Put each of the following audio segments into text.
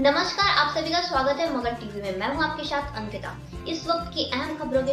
नमस्कार, आप सभी का स्वागत है मगर टीवी में। मैं हूं आपके साथ अंकिता। इस वक्त की अहम खबरों के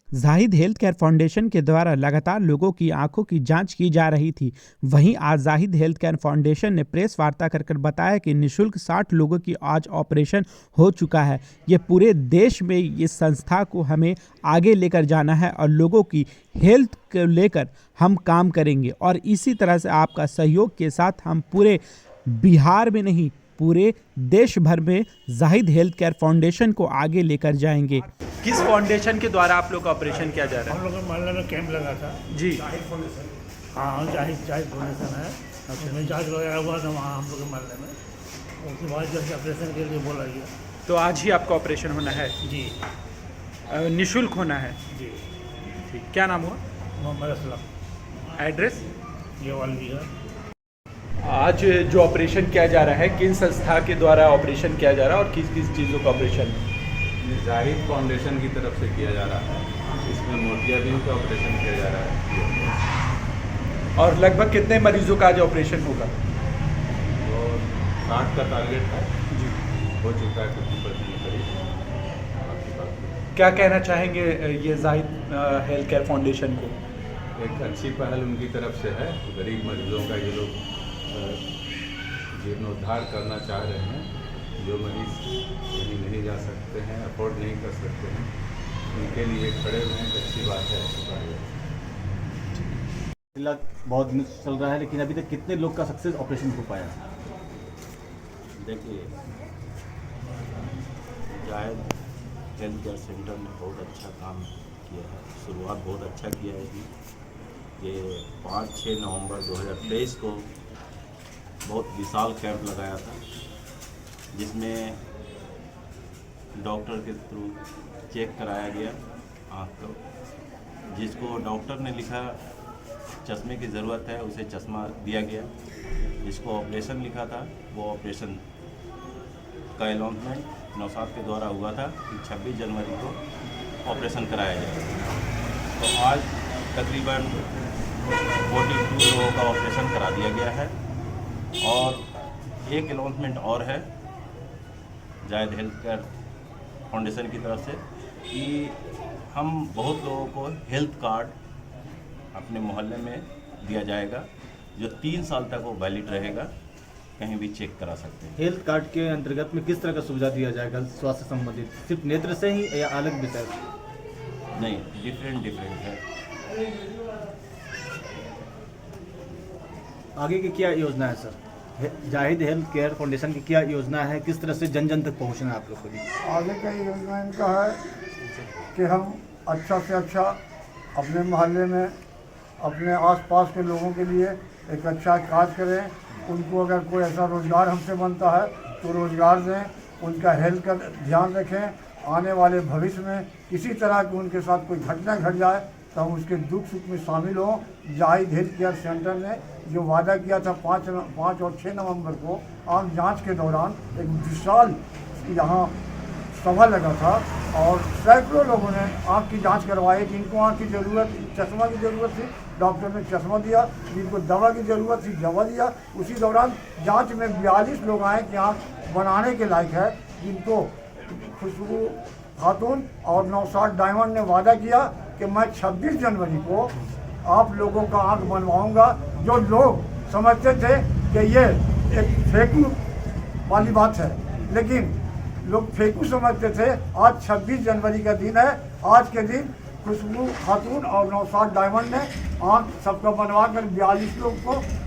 जाहिद हेल्थ केयर फाउंडेशन के द्वारा लगातार लोगों की आंखों की जांच की जा रही थी। वहीं आज जाहिद हेल्थ केयर फाउंडेशन ने प्रेस वार्ता कर बताया कि निःशुल्क 60 लोगों की आज ऑपरेशन हो चुका है। ये पूरे देश में इस संस्था को हमें आगे लेकर जाना है और लोगों की हेल्थ को लेकर हम काम करेंगे और इसी तरह से आपका सहयोग के साथ हम पूरे बिहार में नहीं पूरे देश भर में जाहिद हेल्थ केयर फाउंडेशन को आगे लेकर जाएंगे। किस फाउंडेशन के द्वारा आप लोग का ऑपरेशन किया जा रहा है? हम लोग के मोहल्ले में कैंप लगा था जी, हाँ, जाहिद फाउंडेशन है। उसमें जांच वगैरह हुआ था वहाँ हम लोग के मोहल्ले में। उसके बाद जैसे ऑपरेशन के लिए बोला गया। तो आज ही आपका ऑपरेशन होना है जी निःशुल्क होना है जी। ठीक, क्या नाम हुआ? मोहम्मद असलम एड्रेस? ये वाली है। आज जो ऑपरेशन किया जा रहा है किन संस्था के द्वारा ऑपरेशन किया जा रहा है और किस किस चीज़ों का ऑपरेशन? ये जाहिद फाउंडेशन की तरफ से किया जा रहा है। इसमें मोतियाबिंद का ऑपरेशन किया जा रहा है। और लगभग कितने मरीजों का आज ऑपरेशन होगा? तो 60 का टारगेट है जी, हो चुका है 50% के करीब। बाकी बात क्या कहना चाहेंगे ये जाहिद हेल्थ केयर फाउंडेशन को? एक अच्छी पहल उनकी तरफ से है। गरीब मरीजों का ये लोग जीर्णोद्धार करना चाह रहे हैं। जो मरीज कहीं नहीं जा सकते हैं, अफोर्ड नहीं कर सकते हैं, उनके लिए खड़े हुए हैं। अच्छी बात है, अच्छी बात है। इलाज बहुत दिन से चल रहा है, लेकिन अभी तक कितने लोग का सक्सेस ऑपरेशन हो पाया? देखिए, जाहिद हेल्थ केयर सेंटर ने बहुत अच्छा काम किया है। शुरुआत बहुत अच्छा किया है कि ये 5-6 नवंबर 2023 को बहुत विशाल कैंप लगाया था, जिसमें डॉक्टर के थ्रू चेक कराया गया आँख को। जिसको डॉक्टर ने लिखा चश्मे की ज़रूरत है उसे चश्मा दिया गया। जिसको ऑपरेशन लिखा था वो ऑपरेशन का अनाउंसमेंट नौशाद के द्वारा हुआ था कि 26 जनवरी को ऑपरेशन कराया जाएगा। तो आज तकरीबन 42 लोगों का ऑपरेशन करा दिया गया है। और एक अनाउंसमेंट और है जाहिद हेल्थ केयर फाउंडेशन की तरफ से कि हम बहुत लोगों को हेल्थ कार्ड अपने मोहल्ले में दिया जाएगा, जो 3 साल तक वो वैलिड रहेगा, कहीं भी चेक करा सकते हैं। हेल्थ कार्ड के अंतर्गत में किस तरह का सुविधा दिया जाएगा स्वास्थ्य संबंधित? सिर्फ नेत्र से ही या अलग विषय? नहीं, डिफरेंट है। आगे की क्या योजना है sir? Zahid health care foundation की क्या योजना है? किस तरह से जन जन तक पहुंचना है आप लोग को? आगे का योजना इनका है कि हम अच्छा से अच्छा अपने मोहल्ले में अपने आसपास के लोगों के लिए एक अच्छा काज करें। उनको अगर कोई ऐसा रोज़गार हमसे बनता है तो रोज़गार दें, उनका हेल्थ का ध्यान रखें। आने वाले भविष्य में किसी तरह की उनके साथ कोई घटना घट जाए तो हम उसके दुख सुख में शामिल हों। जाहिद हेल्थ केयर सेंटर ने जो वादा किया था 5 और 6 नवंबर को आँख जांच के दौरान एक विशाल यहाँ सभा लगा था और सैकड़ों लोगों ने आँख की जांच करवाई। जिनको आँख की ज़रूरत चश्मा की ज़रूरत थी डॉक्टर ने चश्मा दिया, जिनको दवा की ज़रूरत थी दवा दिया। उसी दौरान जांच में 42 लोग आए कि आँख बनाने के लायक है। जिनको खुशबू खातून और नौशाद डायमंड ने वादा किया कि मैं 26 जनवरी को आप लोगों का आँख बनवाऊंगा। जो लोग समझते थे कि ये एक फेकू वाली बात है, लेकिन लोग फेकू समझते थे। आज 26 जनवरी का दिन है। आज के दिन खुशबू खातून और नौशाद डायमंड ने आँख सबका बनवा कर 42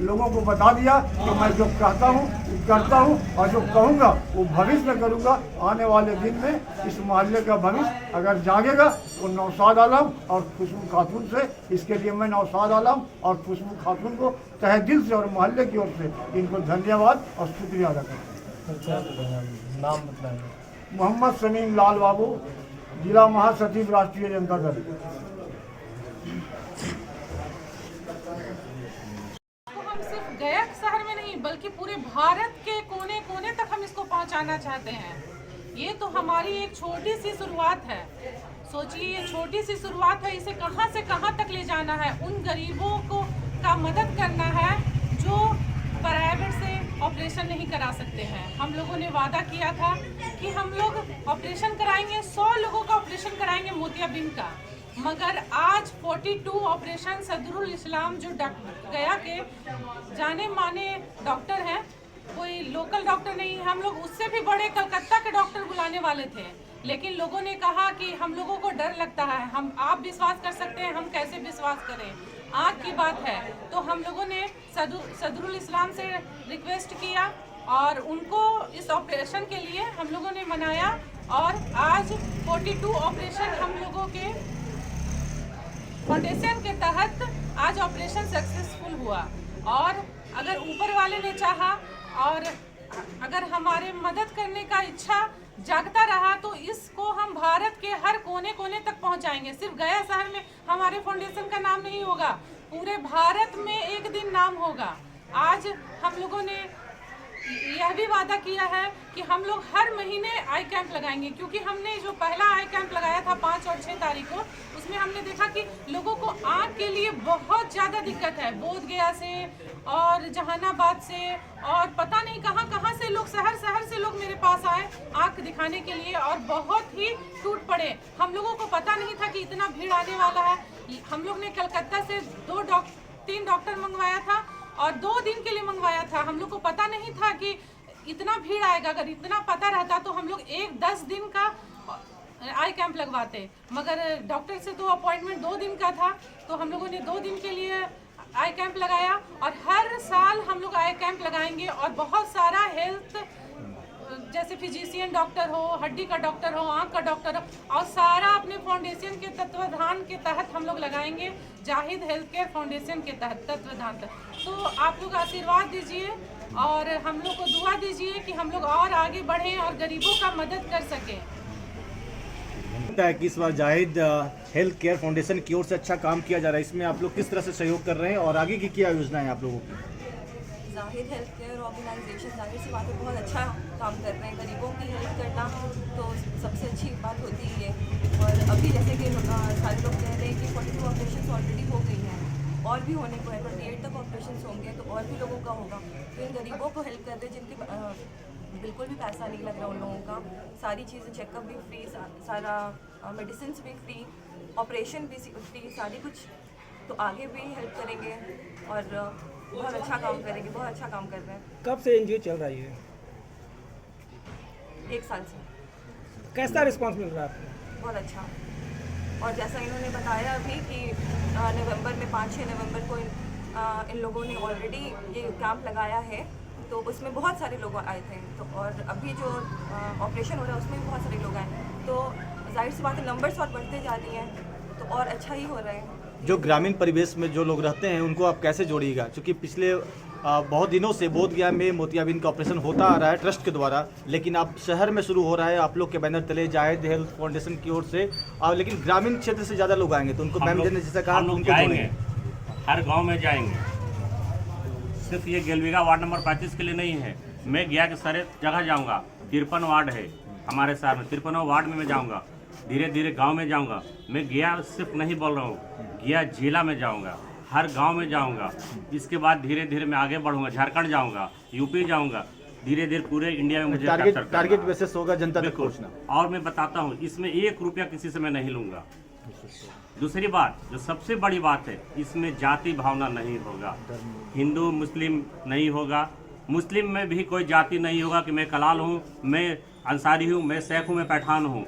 लोगों को बता दिया कि मैं जो कहता हूँ करता हूँ और जो कहूँगा वो भविष्य में करूँगा। आने वाले दिन में इस मोहल्ले का भविष्य अगर जागेगा तो नौशाद आलम और खुशबू खातून से। इसके लिए मैं नौशाद आलम और खुशबू खातून को तहे दिल से और मोहल्ले की ओर से इनको धन्यवाद और शुक्रिया अदा करता हूँ। नाम बताएंगे? मोहम्मद समीम लाल बाबू, जिला महासचिव राष्ट्रीय जनता दल। हम सिर्फ गया शहर में नहीं बल्कि पूरे भारत के कोने कोने तक हम इसको पहुंचाना चाहते हैं। ये तो हमारी एक छोटी सी शुरुआत है। सोचिए, ये छोटी सी शुरुआत है, इसे कहां से कहां तक ले जाना है। उन गरीबों को का मदद करना है जो प्राइवेट से ऑपरेशन नहीं करा सकते हैं। हम लोगों ने वादा किया था कि हम लोग ऑपरेशन कराएंगे, 100 लोगों का ऑपरेशन कराएंगे मोतियाबिंद का, मगर आज 42 ऑपरेशन सदरुल इस्लाम जो गया के जाने माने डॉक्टर हैं, कोई लोकल डॉक्टर नहीं है, हम लोग उससे भी बड़े कलकत्ता के डॉक्टर बुलाने वाले थे, लेकिन लोगों ने कहा कि हम लोगों को डर लगता है, आप विश्वास कर सकते हैं, हम कैसे विश्वास करें, आँख की बात है। तो हम लोगों ने सदरुल इस्लाम से रिक्वेस्ट किया और उनको इस ऑपरेशन के लिए हम लोगों ने मनाया और आज 42 ऑपरेशन हम लोगों के फाउंडेशन के तहत आज ऑपरेशन सक्सेसफुल हुआ। और अगर ऊपर वाले ने चाहा और अगर हमारे मदद करने का इच्छा जागता रहा तो इसको हम भारत के हर कोने कोने तक पहुंचाएंगे। सिर्फ गया शहर में हमारे फाउंडेशन का नाम नहीं होगा, पूरे भारत में एक दिन नाम होगा। आज हम लोगों ने यह भी वादा किया है कि हम लोग हर महीने आई कैंप लगाएंगे, क्योंकि हमने जो पहला आई कैंप लगाया था 5 और 6 तारीख को, उसमें हमने देखा कि लोगों को आँख के लिए बहुत ज़्यादा दिक्कत है। बोधगया से और जहानाबाद से और पता नहीं कहाँ कहाँ से लोग, शहर से लोग मेरे पास आए आँख दिखाने के लिए और बहुत ही टूट पड़े। हम लोगों को पता नहीं था कि इतना भीड़ आने वाला है। हम लोग ने कलकत्ता से 3 डॉक्टर मंगवाया था और 2 दिन के लिए मंगवाया था। हम लोग को पता नहीं था कि इतना भीड़ आएगा। अगर इतना पता रहता तो हम लोग 10 दिन का आई कैंप लगवाते, मगर डॉक्टर से तो अपॉइंटमेंट 2 दिन का था, तो हम लोगों ने 2 दिन के लिए आई कैंप लगाया और हर साल हम लोग आई कैंप लगाएंगे। और बहुत सारा हेल्थ, जैसे फिजिशियन डॉक्टर हो, हड्डी का डॉक्टर हो, आँख का डॉक्टर हो, और सारा अपने फाउंडेशन के तत्वाधान के तहत हम लोग लगाएंगे, जाहिद हेल्थ केयर फाउंडेशन के तहत तत्वाधान तक। तो आप लोग आशीर्वाद दीजिए और हम लोग को दुआ दीजिए कि हम लोग और आगे बढ़ें और गरीबों का मदद कर सकें। लगता है कि इस बार जाहिद हेल्थ केयर फाउंडेशन की ओर से अच्छा काम किया जा रहा है, इसमें आप लोग किस तरह से सहयोग कर रहे हैं और आगे की क्या योजना है आप लोगों की? जाहिद हेल्थ केयर ऑर्गेनाइजेशन जाहिर सी बात है बहुत अच्छा काम कर रहे हैं। गरीबों की हेल्प करना तो सबसे अच्छी बात होती है। और अभी जैसे कि सारे लोग कह रहे हैं कि 42 ऑपरेशन ऑलरेडी हो गई हैं और भी होने को है, 28 तक ऑपरेशन होंगे तो और भी लोगों का होगा। तो इन गरीबों को हेल्प कर रहे हैं जिनके बिल्कुल भी पैसा नहीं लग रहा उन लोगों का, सारी चीज़ें, चेकअप भी फ्री, सारा मेडिसिन भी फ्री, ऑपरेशन भी फ्री, सारी कुछ। तो आगे भी हेल्प करेंगे और बहुत अच्छा काम करेंगे, बहुत अच्छा काम कर रहे हैं। कब से एनजीओ चल रही है? 1 साल से। कैसा रिस्पांस मिल रहा है आपको? बहुत अच्छा। और जैसा इन्होंने बताया अभी कि नवंबर में 5-6 नवंबर को इन लोगों ने ऑलरेडी ये कैंप लगाया है, तो उसमें बहुत सारे लोग आए थे। तो और अभी जो ऑपरेशन हो रहा है उसमें भी बहुत सारे लोग आए, तो जाहिर सी बात है नंबर्स और बढ़ते जा रही हैं, तो और अच्छा ही हो रहा है। जो ग्रामीण परिवेश में जो लोग रहते हैं उनको आप कैसे जोड़िएगा, क्योंकि पिछले बहुत दिनों से बोधगया में मोतियाबिंद का ऑपरेशन होता आ रहा है ट्रस्ट के द्वारा, लेकिन अब शहर में शुरू हो रहा है आप लोग के बैनर तले जाहिद हेल्थ फाउंडेशन की ओर से, लेकिन ग्रामीण क्षेत्र से ज़्यादा लोग आएंगे, तो उनको मैम ने जैसा कहा उनको जाएंगे, हर गांव में जाएंगे। सिर्फ ये गेलविगा वार्ड नंबर 35 के लिए नहीं है, मैं गया के सारे जगह जाऊँगा। 53 वार्ड है हमारे शहर में, 53 वार्ड में मैं जाऊँगा, धीरे धीरे गांव में जाऊंगा। मैं गया सिर्फ नहीं बोल रहा हूँ, गया जिला में जाऊंगा, हर गांव में जाऊंगा। इसके बाद धीरे धीरे मैं आगे बढ़ूंगा, झारखंड जाऊंगा, यूपी जाऊंगा, धीरे धीरे पूरे इंडिया में मुझे टारगेट बेसिस होगा जनता तक पहुंचना। और मैं बताता हूँ, इसमें 1 रुपया किसी से मैं नहीं लूँगा। दूसरी बात, जो सबसे बड़ी बात है, इसमें जाति भावना नहीं होगा, हिंदू मुस्लिम नहीं होगा, मुस्लिम में भी कोई जाति नहीं होगा कि मैं कलाल हूँ, मैं अंसारी हूँ, मैं शेख हूँ, मैं पठान हूँ।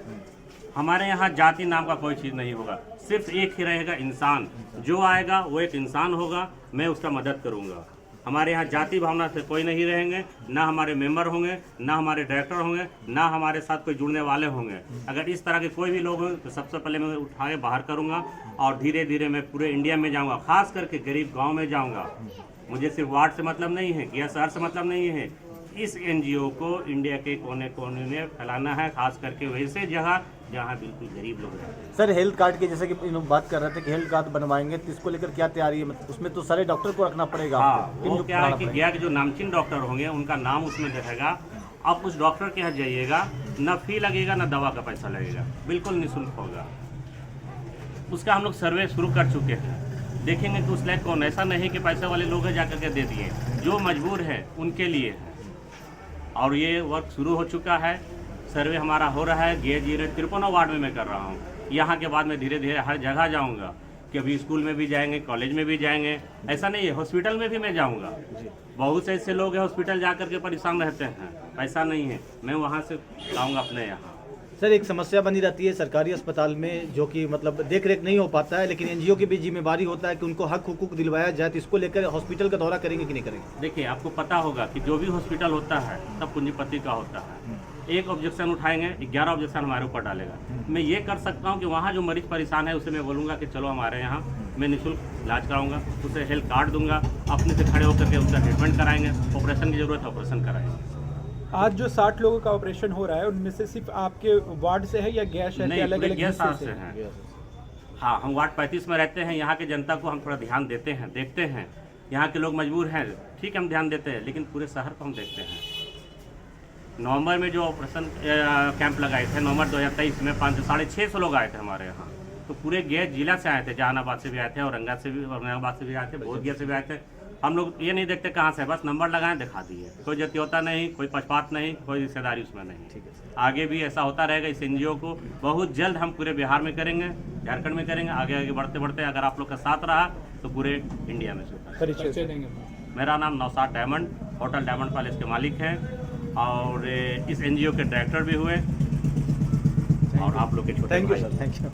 हमारे यहाँ जाति नाम का कोई चीज़ नहीं होगा, सिर्फ एक ही रहेगा, इंसान। जो आएगा वो एक इंसान होगा, मैं उसका मदद करूँगा। हमारे यहाँ जाति भावना से कोई नहीं रहेंगे, ना हमारे मेंबर होंगे, ना हमारे डायरेक्टर होंगे, ना हमारे साथ कोई जुड़ने वाले होंगे। अगर इस तरह के कोई भी लोग हों तो सबसे पहले मैं उठा के बाहर करूँगा और धीरे धीरे मैं पूरे इंडिया में जाऊँगा, खास करके गरीब गाँव में जाऊँगा। मुझे सिर्फ वार्ड से मतलब नहीं है, या शहर से मतलब नहीं है, इस एनजीओ को इंडिया के कोने कोने में फैलाना है, खास करके वैसे जगह जहाँ बिल्कुल गरीब लोग रहते हैं। सर, हेल्थ कार्ड की जैसे कि बात कर रहे थे कि हेल्थ कार्ड बनवाएंगे, तो इसको लेकर क्या तैयारी है? मतलब उसमें तो सारे डॉक्टर को रखना पड़ेगा। हाँ, वो क्या है कि गया के जो नामचीन डॉक्टर होंगे उनका नाम उसमें रहेगा। आप उस डॉक्टर के यहाँ जाइएगा, ना फी लगेगा ना दवा का पैसा लगेगा, बिल्कुल निःशुल्क होगा। उसका हम लोग सर्वे शुरू कर चुके हैं, देखेंगे कि उस लायक कौन। ऐसा नहीं कि पैसे वाले लोग हैं जाकर के दे दिए, जो मजबूर है उनके लिए है। और ये वर्क शुरू हो चुका है, सर्वे हमारा हो रहा है। गेट 53 वार्ड में मैं कर रहा हूँ। यहाँ के बाद मैं धीरे धीरे हर जगह जाऊँगा कि अभी स्कूल में भी जाएंगे, कॉलेज में भी जाएंगे। ऐसा नहीं है, हॉस्पिटल में भी मैं जाऊँगा। बहुत से ऐसे लोग हैं हॉस्पिटल जा कर के परेशान रहते हैं, पैसा नहीं है, मैं वहाँ से लाऊँगा अपने यहाँ। सर, एक समस्या बनी रहती है सरकारी अस्पताल में, जो कि मतलब देख रेख नहीं हो पाता है, लेकिन एनजीओ की भी जिम्मेवारी होता है कि उनको हक हुकूक दिलवाया जाए। तो इसको लेकर हॉस्पिटल का दौरा करेंगे कि नहीं करेंगे? देखिए, आपको पता होगा कि जो भी हॉस्पिटल होता है तब पूंजीपति का होता है। एक ऑब्जेक्शन उठाएंगे, 11 ऑब्जेक्शन हमारे ऊपर डालेगा। मैं ये कर सकता हूँ कि वहाँ जो मरीज परेशान है उसे मैं बोलूँगा कि चलो हमारे यहाँ, मैं निःशुल्क इलाज कराऊंगा, उसे हेल्थ कार्ड दूंगा, अपने से खड़े होकर के उसका ट्रीटमेंट कराएंगे। ऑपरेशन की जरूरत है, ऑपरेशन कराएंगे। आज जो 60 लोगों का ऑपरेशन हो रहा है उनमें से सिर्फ आपके वार्ड से है या गैर शहर के अलग अलग हिस्से से हैं? हाँ, हम वार्ड 35 में रहते हैं। यहाँ के जनता को हम थोड़ा ध्यान देते हैं, देखते हैं। यहाँ के लोग मजबूर हैं, ठीक है, हम ध्यान देते हैं, लेकिन पूरे शहर को हम देखते हैं। नवंबर में जो ऑपरेशन कैंप लगाए थे, नवंबर 2023 में 500-650 लोग आए थे हमारे यहाँ। तो पूरे गैर जिला से आए थे, जहानाबाद से भी आए थे, औरंगाबाद से भी, औरंगाबाद से भी आए थे, बोधगया से भी आए थे। हम लोग ये नहीं देखते कहाँ से, बस नंबर लगाएं, दिखा दिए। कोई जतियोता नहीं, कोई पक्षपात नहीं, कोई रिश्तेदारी उसमें नहीं। ठीक है, आगे भी ऐसा होता रहेगा। इस एनजीओ को बहुत जल्द हम पूरे बिहार में करेंगे, झारखंड में करेंगे। आगे आगे बढ़ते बढ़ते अगर आप लोग का साथ रहा तो पूरे इंडिया में परिचय देंगे। मेरा नाम Naushad diamond, hotel diamond palace के मालिक हैं और इस एनजीओ के डायरेक्टर भी हुए और आप लोग के छोटे thank you sir, thank you.